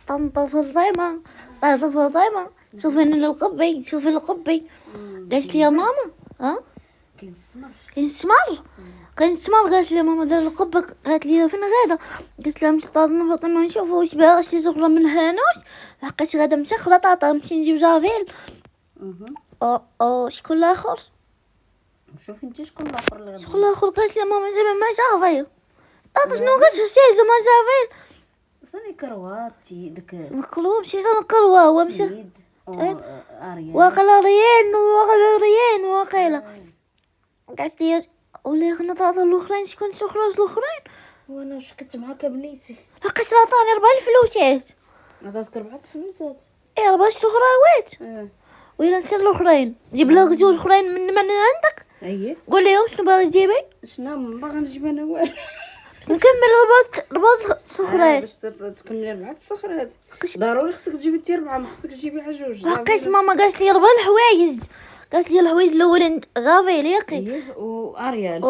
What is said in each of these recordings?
طنطا فاطمة طنطا فاطمة شوفي القبي شوفي القبي. قالت لي يا ماما كاين السمر كاين السمر قالت لي ماما دار القبة. قالت لي فين غادا؟ قلت لها مشيت طاطا فاطمة نشوف واش باغا شي زغرة من هانوش لقيت غادا مسخرة طاطا نمشي نجيب جافيل. شكون الاخر؟ شوفي انت شكون الاخر اللي شكون الاخر؟ قالت لي ماما زعما ما جافيل طاطا شنو قالت ما جافيل صاني كرواتي داك نقلوه مشيت نقلوه هو مشى سيد اريان واقيلا ريان واقيلا. قالت لي ولا غنا طاطا الاخرين شكون الخراج الاخرين؟ وانا واش كنت معاك بنيتي لقيت عطاني 4 الفلوسات عطاتك 4 فلوسات 4 سخراوات ويلا نسال الاخرين جيب لها زوج اخرين من عندك قول لهم شنو باغي تجيبي. شنو ما باغا نجيب انا والو باش نكمل رباط سخرات باش تكملي 4 الصخرات ضروري خصك تجيبي انت 4 ما خصك تجيبي على جوج. لقيت ماما قالت لي 4 الحوايج قالت لي الحوايج الاولين جافيل ياقي واريان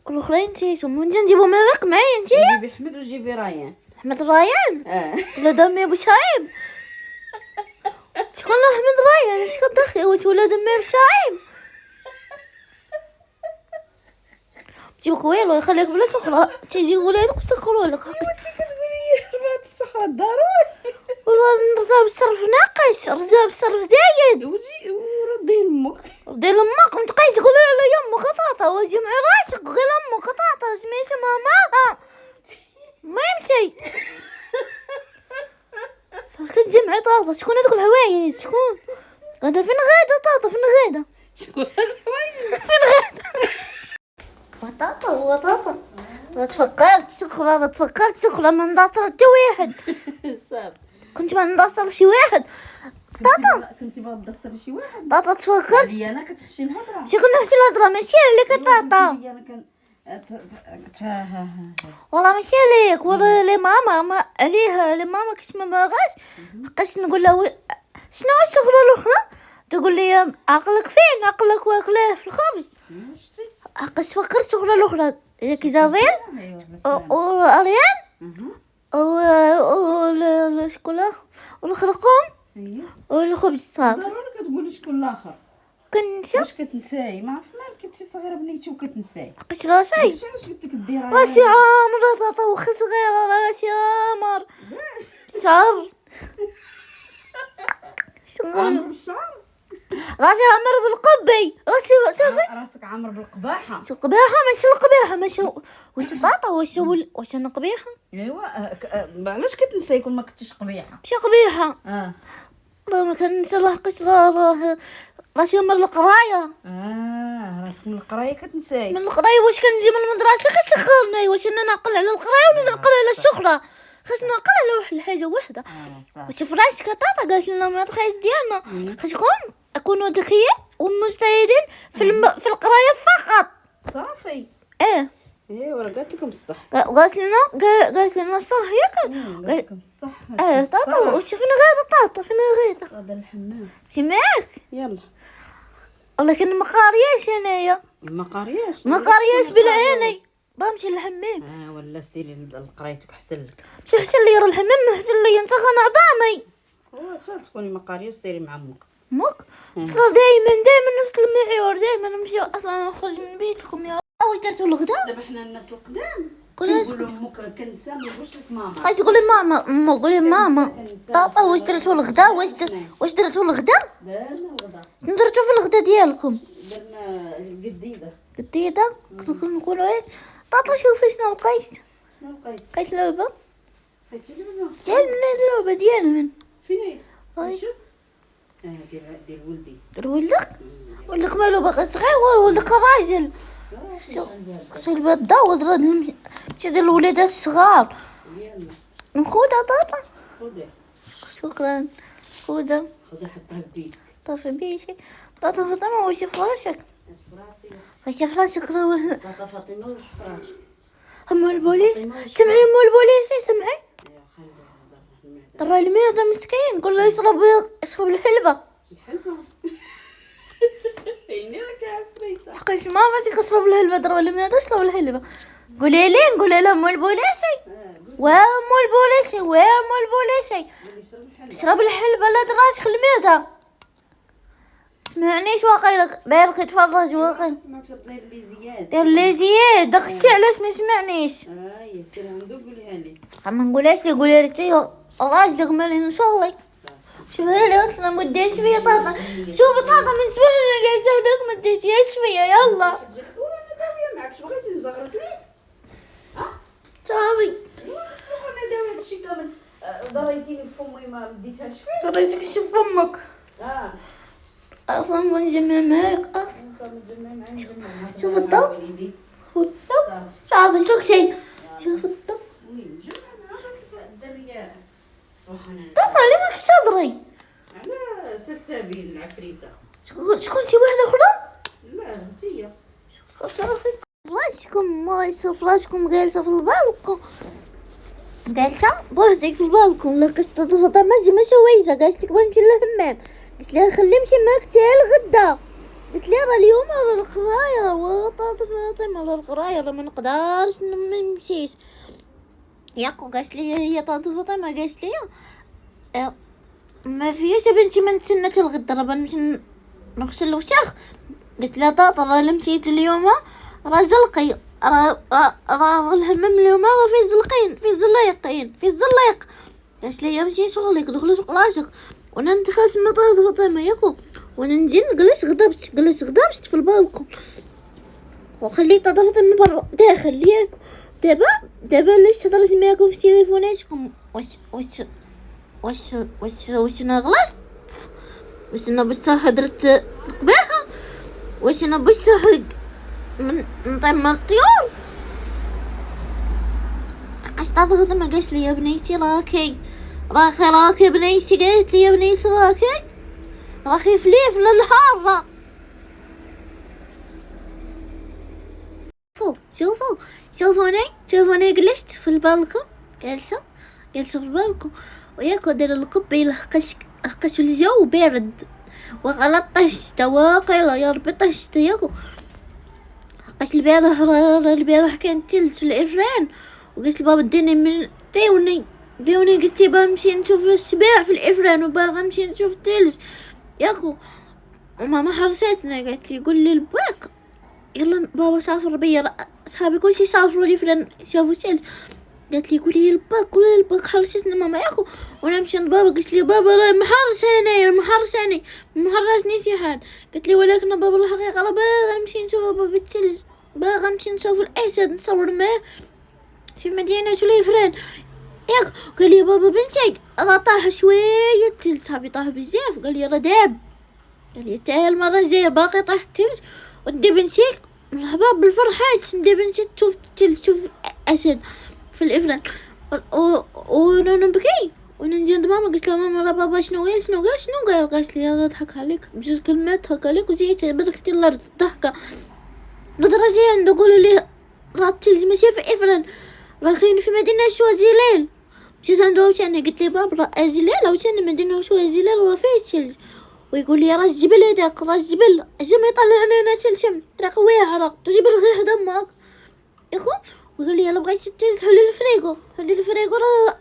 والاخرين نسيتهم ونجي نجيبهم من الرق معايا انت جيبي احمد وجيبي ريان. احمد ريان ولاد امي ابو شايب شكون احمد ريان اش كدخل واش ولاد امي ابو شايب تجيبك ويلو يخليك بلا سخرة تيجي ولادك وتسخروا لك. كتقولي 4 الصخرات ضروري والله نرجع بالصرف ناقص رجع بالصرف زايد وجي وردي لامك متبقايش تقولي على يمك طاطا واجي مع راسك غير امك طاطا سميتها ماما ما يمشي كتجمع طاطا. شكون هذوك الحوايج شكون غادا فين غادا طاطا فين غادا شكون الحوايج فين غادا بطاطا لا تفكرت سكرة ما نداصر حتى واحد صافي كنت ما نداصر شي واحد طاطا كنتي باغا تدصري شي واحد طاطا تفكرت هي انا كتحشي الهضره شي كنا نحشي الهضره ماشي عليك طاطا انا والله ماشي عليك ولا لماما ما عليها لماما كنت ما باغاش بقيت نقول لها شنو السخره الاخرى تقول لي عقلك فين عقلك واكله في الخبز عقلت فكرت السخره الاخرى كيزافيل اريان و شكون والخرقوم والخبز صافي. ضروري كتقولي شكون الاخر كنسى واش كتنساي ما عرفت مالك كنتي صغيره بنيتي وكتنساي بقيت راسي علاش قلت لك ديرها راسي عامر طاطا وخي صغيره راسي عامر شعر عامر بالشعر راسي عامر بالقبي راسي صافي راسك عامر بالقباحه القبيحه ماشي القبيحه ماشي واش طاطا واش انا قبيحه ايوا علاش كتنساي كون ما كنتيش قبيحه ماشي قبيحه راه ما كنسى الله راه راسي من القرايه راسك من القرايه كتنساي من القرايه واش كنجي من المدرسه كتسخرني واش انا نعقل على القرايه ولا نعقل على السخره خاصنا نعقل على واحد الحاجه واحده واش في راسك طاطا قالت لنا ما تخيس ديالنا خاصكم اكونوا ذكيين ومجتهدين في القرايه فقط صافي ايوا قالت لكم الصح قالت لنا صح ياك قالت لكم الصح طاطا واش فين غادا طاطا فين غادا غادا الحمام انت معاك يلا ولكن ما قارياش انايا ما قارياش بالعيني بمشي للحمام ولا سيري لقرايتك احسن لك شي احسن لي راه الحمام احسن لي انت غنعظامي تكوني ما قارياش سيري مع امك دائما نفس المعيار دائما نمشي اصلا نخرج من بيتكم يا واش درتو الغدا دابا حنا الناس القدام كنقولوا امك كنسى ما نقولش لك ماما خايت تقولي ماما قولي ماما طاطا واش درتو الغدا واش درتو الغدا درنا الغدا شنو درتو في الغدا ديالكم درنا قديده كنت نقولوا طاطا شوفي شنو لقيت لعبه اللعبه ديال من فين هي شوف ديال ولدك مالو باقي صغير ولدك راجل صلبة الضوء مشي ديال الوليدات الصغار نخوضها طاطا شكرا خذها حطها بيدك طافي بيتي طاطا فاطمة واش في راسك راه طاطا فاطمه واش في راسك ام البوليس سمعي ام البوليس سمعي ترى الميرده مسكين قول له يشرب الحلبه عيني راك عفريته حقاش ما ماشي كشرب الحلبه ترى الميرده تشرب الحلبه قولي لها ام البوليس وام البوليسي وام البوليسي اشرب الحلبة لا تغاش الميدة. سمعنيش واقيلك بارك تفرج واقيل سمعت الطير اللي زياد دير لي زياد داك الشي علاش ما سمعنيش. يا سير عندو قوليها لي ما نقولهاش لي قولي لي تي راجلي غمالي ان شاء الله. شوفي لي اصلا ما ديش فيا طاطا. شوفي طاطا من صباح انا جالسه هداك ما ديتيهاش فيا. يلا انا داويه معاك اش بغيتي نزغرت ليك صافي انا داويه هادشي كامل ضريتيني في فمي ما ديتهاش فيه ضريتك شي فمك اصلا بنجمع معاك اصلا. شوف الضوء صافي سكتي. شوف الضوء طاطا لي ماكش تهضري على سلسبيل العفريته. شكون شي واحده اخرى؟ لا انتيا صافي فراشكم ما يصير فراشكم جالسه في البالكون جالسه بوحدك في البالكون. لقيت طاطا ما سويتها قالت لك بنمشي للحمام قلت لها خلي نمشي معاك حتى الغدا. قلت لها راه اليوم راه القرايه وطاطا فاطمه راه القرايه راه ما نقدرش ما نمشيش ياكو. قالت لي هي طاطا فاطمه قالت لي ما فياش بنتي ما نتسنى حتى الغدا راه بنمشي نغسل الوسخ. قلت لها طاطا راه مشيت اليوم راه زلقي راه الحمام اليوم راه فيه زلقين فيه زلايقين فيه زلايق. قالت لي مشي شغلك دخلي شغل راسك وانا نتخاصم مع طاطا فاطمه ياكو وانا نجي نجلس غدا في البالكون وخليت طاطا فاطمه برا داخل ياكو. دابا علاش هضرت معاكم في تليفوناتكم واش انا غلطت؟ واش انا بصح درت القباحه؟ واش انا بصح نطير من الطيور؟ لقيت طاطا فاطمه قالت لي يا بنيتي راكي بنيتي قالت لي يا بنيتي راكي فليف للحاره. شوفوني جلست في البالكون جالسه في البالكون وياكو داير القبيله حقاش الجو بارد وغلطشت واقيلا يا ربي طشت ياكو. حقاش البارح كان تلج في الافران وقلت لبابا ديوني قلت لي بابا نمشي نشوف السباع في الافران وباغا نمشي نشوف التلج ياكو. وماما حرصتنا قالت لي قول لي لباك يلا بابا سافر بيا صحابي كلشي سافروا لي فلان شافوا التلج. قالت لي قولي لباك حرصتنا ماما ياكو. وانا مشيت لبابا قلت لي بابا راه محرسني محرسني شي حد. قلت لي ولكن بابا الحقيقه راه باغا نمشي نشوف بابا التلج باغا نمشي نشوف الاسد نصور معاه في مدينه الافران ياك. قال لي بابا بنتي راه طاح شويه التلج صاحبي طاح بزاف. قال لي راه داب قال لي حتى المره الجايه باقي طاح التلج ودي بنتيك مرحبا بالفرحات ندي بنتي تشوف التلج تشوف الاسد في الافران. وانا نبكي وانا نجي عند ماما قلت لها ماما راه بابا شنو قال قالت لي راه ضحك عليك بجوج كلمات ضحك عليك وزيت بدرتي الارض الضحكه لدرجه نقول لي راه التلج ماشي في افران راه كاين في مدينه شوازيليل. مشيت عندو عاوتاني قلت لي بابا راه ازيليل عاوتاني مدينه شوازيليل راه فيه التلج. ويقول لي راه الجبل هذاك راه الجبل زعما يطلع علينا تلج طريق واعره تجيب الغيح دمك ياكو. ويقول لي يلا بغيتي التلج حلي الفريغو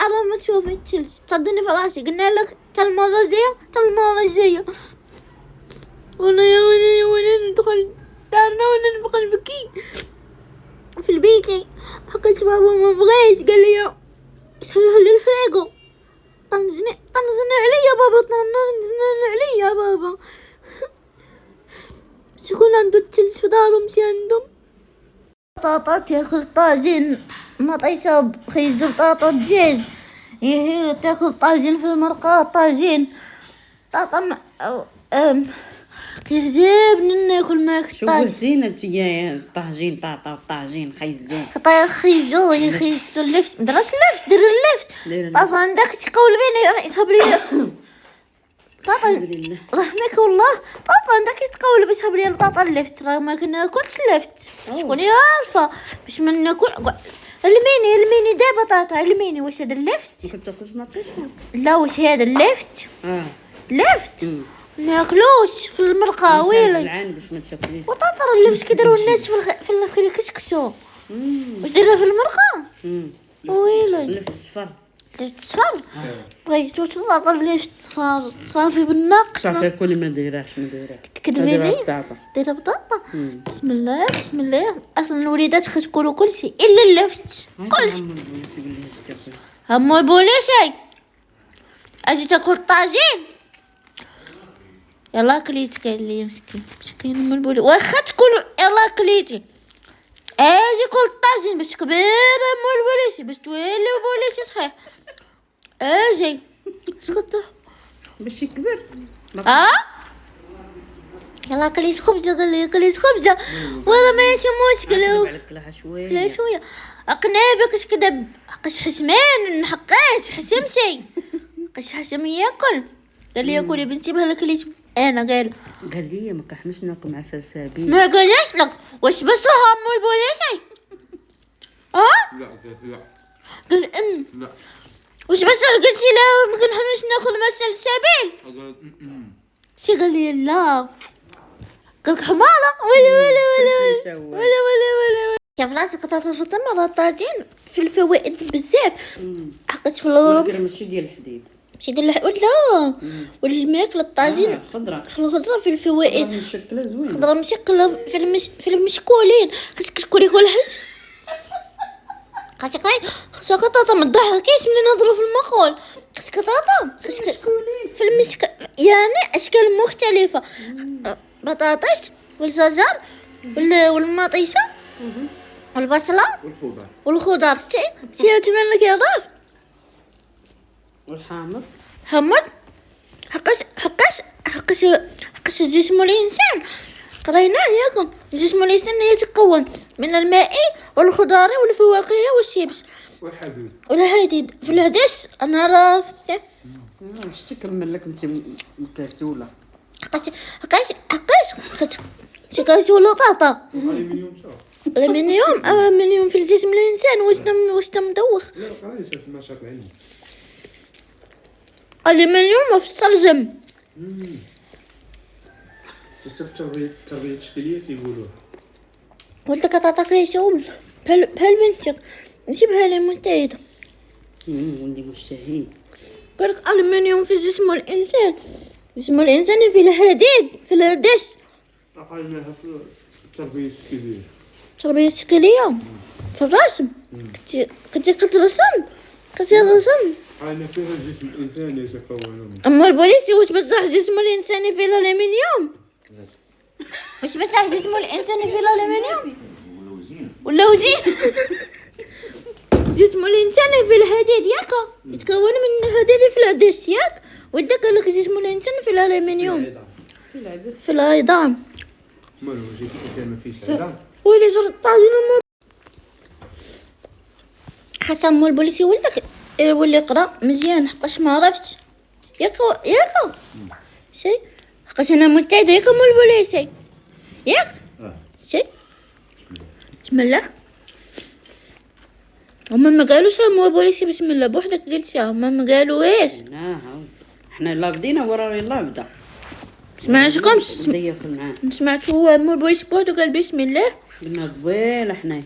راه ما تشوفي التلج تصدني في راسي. قلنا لك حتى المره الجايه وانا ندخل دارنا وانا نبقى نبكي في البيتي حقيت بابا ما بغيت. قال لي حلي الفريغو طنزني عليا بابا طنزني عليا بابا. شكون عنده التلج في دارهم مشي عندهم طاطا تاكل طاجين مطيشه خيزو طاطا دجاج هي تاكل طاجين في المرقه طاجين طاطا كيعجبني ناكل معاك شو قلتينا نتيا طاجين طاطا وطاجين خيزو خيزو اللفت درت اللفت دير اللفت طاطا عندك تقول بيني صبري طاطا رحمك والله طاطا عندك تقول باش صبري طاطا اللفت راه ما كناكلش اللفت شكون عارفه باش ما ناكل علميني دابا طاطا علميني واش هذا اللفت كنت تاكلش مطيشه لا واش هذا اللفت لفت ناكلوش في المرقه ويلي العين باش ما تاكليش وطاطا راه اللفت كيديروا الناس في الكسكسو واش دايره في المرقه ويلي اللي في الصفر ليش تصفر بغيت تطلع ليش تصفر صافي بالناقص صافي كلي ما دايراش تكذبي لي بطاطا دايره بطاطا بسم الله بسم الله اصلا الوليدات خاص يقولوا كل شيء الا اللفت كلشي هم البوليسي اجي تاكل طاجين يلا كليتي قال لي مسكين ام البوليسي واخا تقول يلا كليتي اجي كل طاجين باش كبير ام البوليسي باش تولي البوليسي صحيح اجي تغدا باش يكبر يلا كليت خبزه قال لي كليت خبزه والله ماشي مشكله على شويه لا شويه اقنابك اش كذا قش حسمان نحقاش حسمتي قش حسم ياكل قال لي ياكل يا بنتي بها كليت انا قال لي ما كحناش ناكل مع سلسبيل ما قالش لك واش بس هم البوليسي لا قال لا واش بس قلتي لا ما كنحناش ناكل مع سلسبيل قالت شي قال لي لا قالك حمارة ولا شوف راسك قطعة في التمر طاجين في الفوائد بزاف حقت في الغرب ماشي ديال الحديد ماشي ديال ولا والماكلة الطاجين خضرة خضرة في الفوائد مشكلة زوينة خضرة مشكلة في المشكولين خاصك تاكلي كل حاجة خاصك قطاطا ما تضحكيش منين نهضروا في المقول خاصك قطاطا خاصك في يعني اشكال مختلفة بطاطس والجزر والمطيشة والبصلة والخضار شي تمنى لك يا ضاف والحامض حمض حقاش جسم الانسان قريناه ياكم جسم الانسان يتكون من الماء والخضار والفواكه والشيبس والحديد في الهدس انا عرفت اش تكمل لك انت مكسوله حقاش ولا طاطا الألمنيوم في الجسم الإنسان واش مدوخ لا قرايه في النشاط العلمي الألمنيوم في السرجم شفت التربيه التشكيليه كيقولوها ولدك تعطيك يشوب بحال بنتك ماشي بحال مجتهدة ولدي مشتهي قالك الألمنيوم في جسم الإنسان جسم الإنسان في الحديد في الهدس قرايناها في التربيه التشكيليه التربية التشكيلية في الرسم كنتي كترسم قراينا فيها الجسم الانساني يتكون اما البوليسي واش بصح جسم الانسان فيه الالمنيوم واش بصح جسم الانسان فيه الالمنيوم ولا وزين جسم الانسان فيه الحديد ياك يتكون من الحديد في العدس ياك وانت قال لك جسم الانسان فيه الالمنيوم في العظام مالو جسم الانسان ما فيهش عظام ويلي زرت طاجين حسن البوليسي ولدك يولي يقرا مزيان حقاش ما عرفتش ياك شي حقاش انا مستعده ياك البوليسي ياك شي بسم الله هما ما قالوش هما البوليسي بسم الله بوحدك قلتي هما ما قالوش احنا لا بدينا ورا يلا بدا سمعتكمش سمعت هو مو البوليسي بوحدو قال بسم الله قلنا طويل حنايا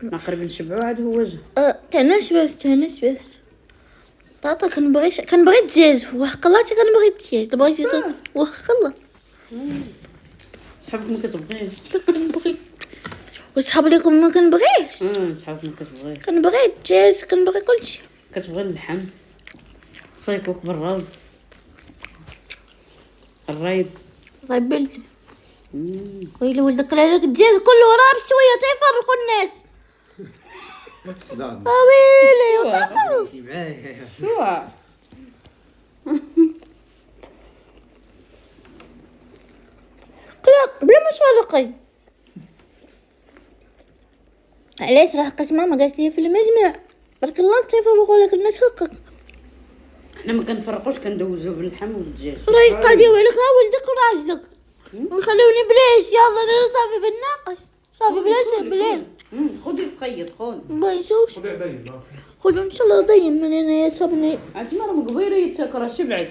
نقرب نشبعو عاد هو وجه تناش طاطا كنبغي الدجاج وحق الله كنبغي الدجاج بغيتي وحق الله صحابك ما كتبغيش كنبغي وصحاب ليكم ما كنبغيش صحابك ما كتبغيش كنبغي الدجاج كنبغي كلشي كتبغي اللحم صيفوك بالروز الريب بلدي ويلي ولدك عليك الدجاج كله راه بشويه تيفرقوا الناس لا ويلي وطاطا شي معايا شو كلا بلا ما شارقي علاش راه حقاش ماما قالت لي في المجمع بارك الله تيفرقوا لك الناس هكاك حنا ما كنفرقوش كندوزو باللحم والدجاج راهي قاضيه ويلك ولدك وراجلك ونخلوني بلاش يلا انا صافي بالناقص صافي بلاش خذي في خيط خذ باي شوف خذي عدايا خذ ان شاء الله ضين من هنا يا صبني عاد مرة مقبيرة يتسكر شبعت